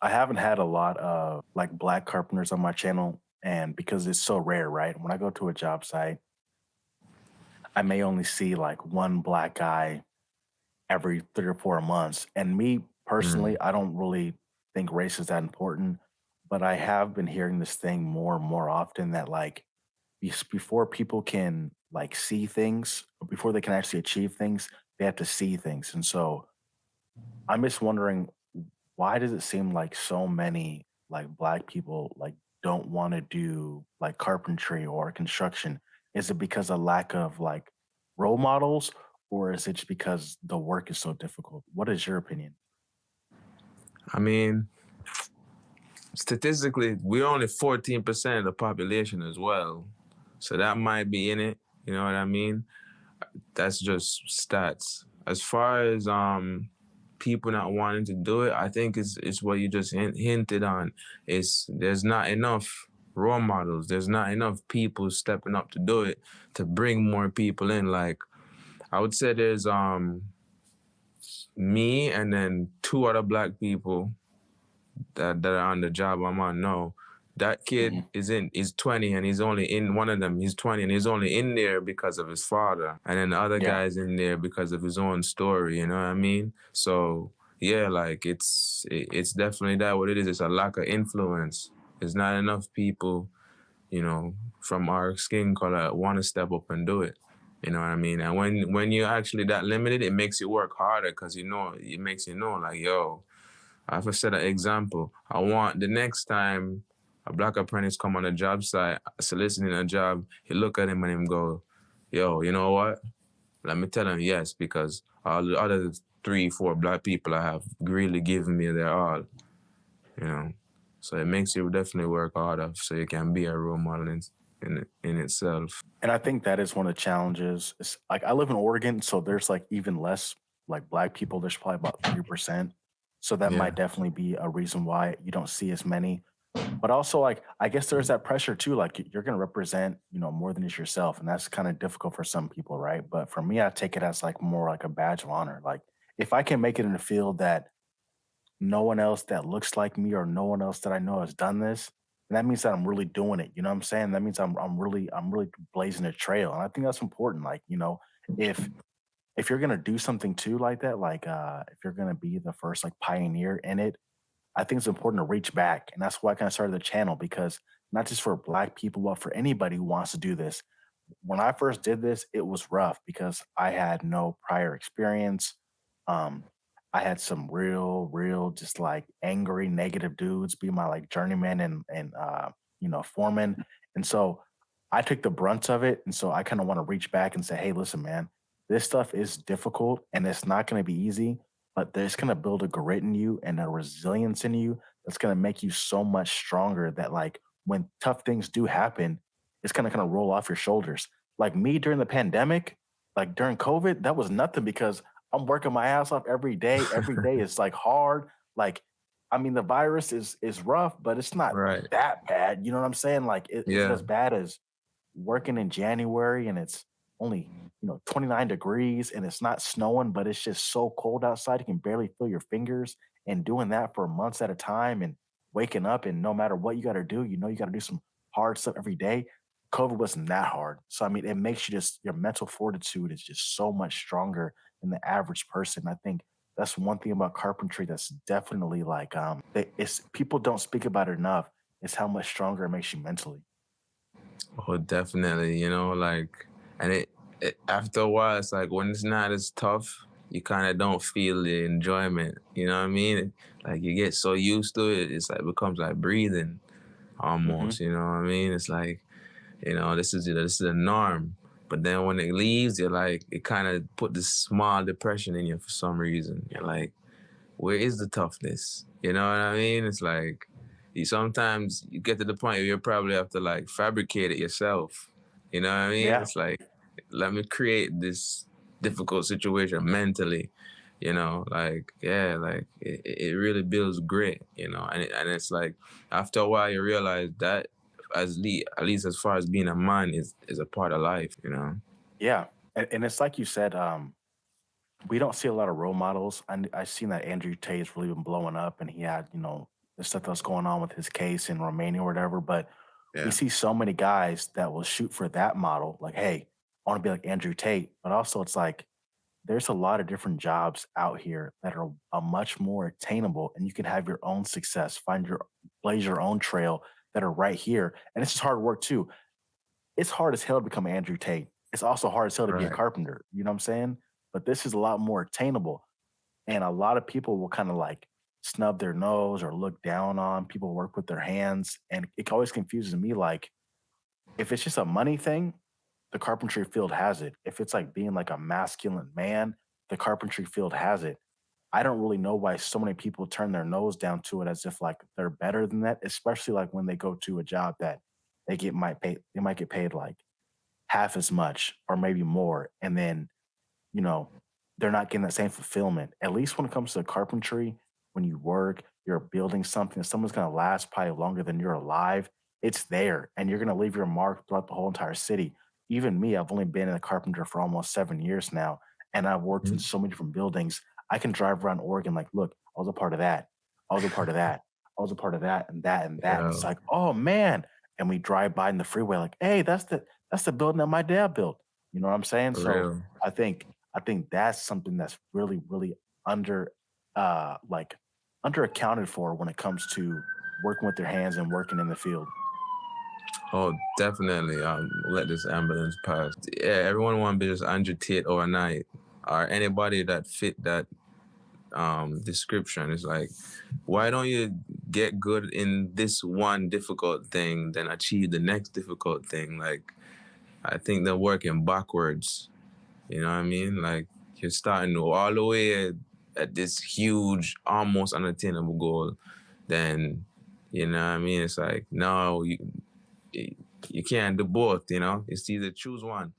I haven't had a lot of like black carpenters on my channel, and because it's so rare, right? When I go to a job site, I may only see like one black guy every 3 or 4 months. And me Mm, personally, I don't really think race is that important, but I have been hearing this thing more and more often that like before people can like see things, or before they can actually achieve things, they have to see things. And so I'm just wondering, why does it seem like so many like black people like don't want to do like carpentry or construction? Is it because of lack of like role models, or is it just because the work is so difficult? What is your opinion? I mean, statistically, we're only 14% of the population as well. So that might be in it. You know what I mean? That's just stats. As far as people not wanting to do it, I think it's what you just hinted on. It's there's not enough role models. There's not enough people stepping up to do it to bring more people in. Like I would say there's me and then two other black people that are on the job I'm on now. That kid Mhm. is 20 and he's only in one of them. He's 20 and he's only in there because of his father. And then the other Yeah. guy's in there because of his own story, you know what I mean? So yeah, like it's definitely that what it is. It's a lack of influence. There's not enough people, from our skin color that want to step up and do it. You know what I mean? And when you're actually that limited, it makes you work harder because it makes you know like, yo, I have to set an example. I want the next time a black apprentice come on a job site soliciting a job, he look at him and him go, yo, you know what? Let me tell him yes, because all the other three, four black people I have really given me their all, you know. So it makes you definitely work harder so you can be a role model in itself. And I think that is one of the challenges. It's like I live in Oregon, so there's like even less like black people. There's probably about 3%. So that Yeah. might definitely be a reason why you don't see as many. But also, like, I guess there's that pressure too. Like, you're going to represent, more than just yourself, and that's kind of difficult for some people, right? But for me, I take it as like more like a badge of honor. Like, if I can make it in a field that no one else that looks like me or no one else that I know has done this, and that means that I'm really doing it. You know what I'm saying? That means I'm really blazing a trail, and I think that's important. Like, if if you're gonna do something too like that, like if you're gonna be the first like pioneer in it, I think it's important to reach back. And that's why I kind of started the channel, because not just for black people, but for anybody who wants to do this. When I first did this, it was rough because I had no prior experience. Um, I had some real, just like angry, negative dudes be my like journeyman and foreman. And so I took the brunt of it. And so I kind of want to reach back and say, hey, listen, man, this stuff is difficult and it's not going to be easy, but there's going to build a grit in you and a resilience in you that's going to make you so much stronger that like when tough things do happen, it's going to kind of roll off your shoulders. Like me during the pandemic, like during COVID, that was nothing because I'm working my ass off every day. Every day is like hard. Like, I mean, the virus is rough, but it's not Right. that bad. You know what I'm saying? Like, is it Yeah. as bad as working in January and it's only 29 degrees and it's not snowing, but it's just so cold outside you can barely feel your fingers, and doing that for months at a time and waking up and no matter what you got to do, you got to do some hard stuff every day. COVID wasn't that hard. So I mean, it makes you just your mental fortitude is just so much stronger than the average person. I think that's one thing about carpentry that's definitely like it's people don't speak about it enough. Is how much stronger it makes you mentally. Oh, definitely. And after a while, it's like when it's not as tough, you kind of don't feel the enjoyment. You know what I mean? Like you get so used to it, it's like becomes like breathing Hmm. almost. You know what I mean? It's like this is the norm. But then when it leaves, you're like it kind of put this small depression in you for some reason. You're like, where is the toughness? You know what I mean? It's like you sometimes you get to the point where you probably have to like fabricate it yourself. You know what I mean? Yeah. It's like let me create this difficult situation mentally. Like yeah, like it really builds grit. And it's like after a while you realize that at least as far as being a man is a part of life. Yeah, and it's like you said, we don't see a lot of role models. I seen that Andrew Tate's really been blowing up, and he had the stuff that's going on with his case in Romania or whatever. But we Yeah. see so many guys that will shoot for that model, like, hey, I want to be like Andrew Tate. But also, it's like there's a lot of different jobs out here that are much more attainable, and you can have your own success, find your blaze your own trail that are right here. And it's just hard work too. It's hard as hell to become Andrew Tate. It's also hard as hell to be a Right. carpenter. You know what I'm saying? But this is a lot more attainable. And a lot of people will kind of like snub their nose or look down on people who work with their hands. And it always confuses me like, if it's just a money thing, the carpentry field has it. If it's like being like a masculine man, the carpentry field has it. I don't really know why so many people turn their nose down to it as if like they're better than that, especially like when they go to a job that they might get paid like half as much or maybe more. And then, you know, they're not getting that same fulfillment. At least when it comes to carpentry, when you work, you're building something, someone's gonna last probably longer than you're alive. It's there, and you're gonna leave your mark throughout the whole entire city. Even me, I've only been a carpenter for almost 7 years now, and I've worked in Mhm. so many different buildings. I can drive around Oregon like, look, I was a part of that. I was a part of that. I was a part of that and that and that. And it's Yeah, like, oh man. And we drive by in the freeway, like, hey, that's the building that my dad built. You know what I'm saying? for So real. I think I think that's something that's really, really under like under accounted for when it comes to working with their hands and working in the field. Oh, definitely. Let this ambulance pass. Yeah, everyone want to be just Andrew Tate overnight, or anybody that fit that description. It's like, why don't you get good in this one difficult thing, then achieve the next difficult thing? Like, I think they're working backwards. You know what I mean? Like, you're starting all the way at this huge, almost unattainable goal. Then, you know what I mean? It's like, no, you can't do both. You know, it's either choose one.